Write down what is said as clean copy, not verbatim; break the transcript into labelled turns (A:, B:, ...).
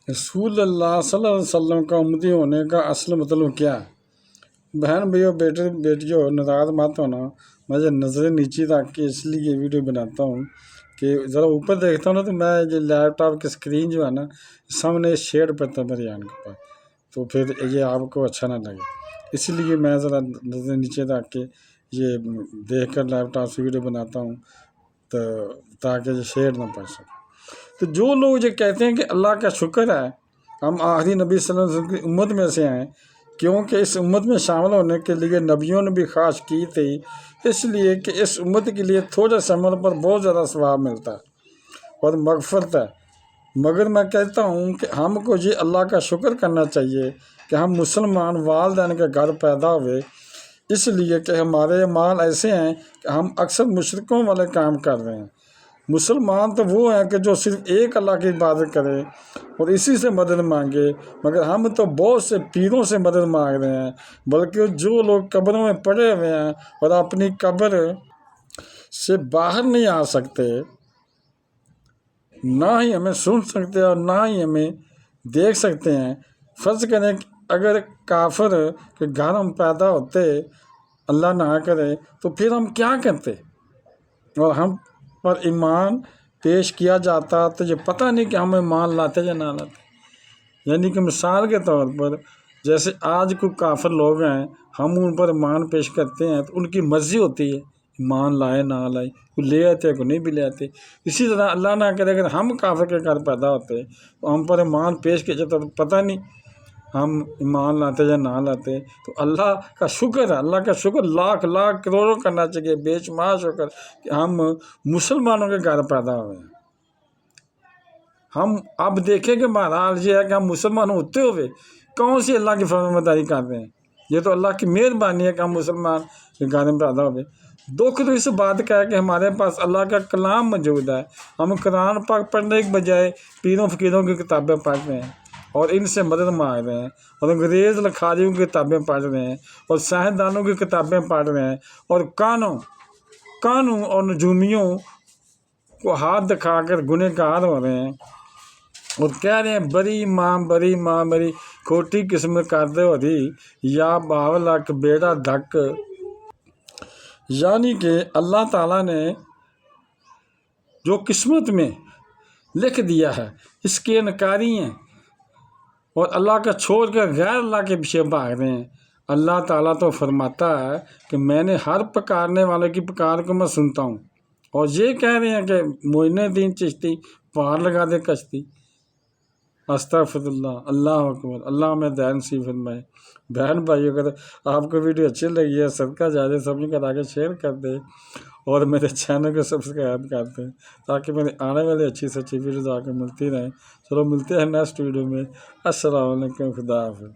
A: رسول اللہ صلی اللہ علیہ وسلم کا امتی ہونے کا اصل مطلب کیا ہے؟ بہن بھائیو بیٹیوں ناراض مت ہونا، میں نظریں نیچے رکھ کے اس لیے یہ ویڈیو بناتا ہوں کہ ذرا اوپر دیکھتا ہوں نا تو میں یہ لیپ ٹاپ کی اسکرین جو ہے نا سامنے شیڈ پڑتا ہے میری آنکھ پر، تو پھر یہ آپ کو اچھا نہ لگے، اس لیے میں ذرا نظریں نیچے رکھ کے یہ دیکھ کر لیپ ٹاپ سے ویڈیو بناتا ہوں تو تاکہ یہ شیڈ نہ پڑ سکے۔ تو جو لوگ یہ کہتے ہیں کہ اللہ کا شکر ہے ہم آخری نبی صلی اللہ علیہ وسلم کی امت میں سے ہیں، کیونکہ اس امت میں شامل ہونے کے لیے نبیوں نے بھی خواہش کی تھی، اس لیے کہ اس امت کے لیے تھوڑے سے عمل پر بہت زیادہ ثواب ملتا ہے اور مغفرت ہے۔ مگر میں کہتا ہوں کہ ہم کو یہ اللہ کا شکر کرنا چاہیے کہ ہم مسلمان والدین کے گھر پیدا ہوئے، اس لیے کہ ہمارے اعمال ایسے ہیں کہ ہم اکثر مشرکوں والے کام کر رہے ہیں۔ مسلمان تو وہ ہیں کہ جو صرف ایک اللہ کی عبادت کرے اور اسی سے مدد مانگے، مگر ہم تو بہت سے پیروں سے مدد مانگ رہے ہیں، بلکہ جو لوگ قبروں میں پڑے ہوئے ہیں اور اپنی قبر سے باہر نہیں آ سکتے، نہ ہی ہمیں سن سکتے اور نہ ہی ہمیں دیکھ سکتے ہیں۔ فرض کریں کہ اگر کافر کے گھر ہم پیدا ہوتے، اللہ نہ کرے، تو پھر ہم کیا کرتے اور ہم پر ایمان پیش کیا جاتا تو یہ پتہ نہیں کہ ہم ایمان لاتے یا نہ لاتے۔ یعنی کہ مثال کے طور پر جیسے آج کوئی کافر لوگ ہیں، ہم ان پر ایمان پیش کرتے ہیں تو ان کی مرضی ہوتی ہے ایمان لائے نہ لائے، کوئی لے آتے کوئی نہیں بھی لے آتے۔ اسی طرح اللہ نہ کرے اگر ہم کافر کے گھر پیدا ہوتے تو ہم پر ایمان پیش کیا جاتا تو پتہ نہیں ہم ایمان لاتے یا نہ لاتے۔ تو اللہ کا شکر ہے، اللہ کا شکر لاکھ لاکھ کروڑوں کرنا چاہیے، بے شمار شکر کہ ہم مسلمانوں کے گھر پیدا ہوئے ہیں۔ ہم اب دیکھیں کہ بہرحال یہ ہے کہ ہم مسلمان ہوتے ہوئے کون سی اللہ کی فرمانبرداری کر رہے ہیں۔ یہ تو اللہ کی مہربانی ہے کہ ہم مسلمان کے گھر میں پیدا ہوئے۔ دکھ تو اس بات کا ہے کہ ہمارے پاس اللہ کا کلام موجود ہے، ہم قرآن پاک پڑھنے کے بجائے پیروں فقیروں کی کتابیں پڑھ رہے ہیں اور ان سے مدد مانگ رہے ہیں، اور انگریز لکھاریوں کی کتابیں پڑھ رہے ہیں اور سائنسدانوں کی کتابیں پڑھ رہے ہیں اور کانوں اور نجومیوں کو ہاتھ دکھا کر گنہگار ہو رہے ہیں اور کہہ رہے ہیں بری ماں میری کھوٹی قسم کردے ہو رہی یا باولک بیڑا دھک۔ یعنی کہ اللہ تعالیٰ نے جو قسمت میں لکھ دیا ہے اس کے انکاری ہیں اور اللہ کا چھوڑ کر غیر اللہ کے پیچھے بھاگ رہے ہیں۔ اللہ تعالیٰ تو فرماتا ہے کہ میں نے ہر پکارنے والے کی پکار کو میں سنتا ہوں، اور یہ کہہ رہے ہیں کہ معین الدین چشتی پار لگا دے کشتی۔ استغفر اللہ، اللہ اکبر، اللہ ہمیں ہدایت نصیب فرمائے۔ بہن بھائی اگر آپ کو ویڈیو اچھی لگی ہے صدقہ جاریہ سبھی کرا کے شیئر کر دیں اور میرے چینل کو سبسکرائب کر دیں تاکہ میرے آنے والے اچھی سے اچھی ویڈیوز آ کے ملتی رہیں۔ چلو ملتے ہیں نیکسٹ ویڈیو میں۔ السلام علیکم، خدا حافظ۔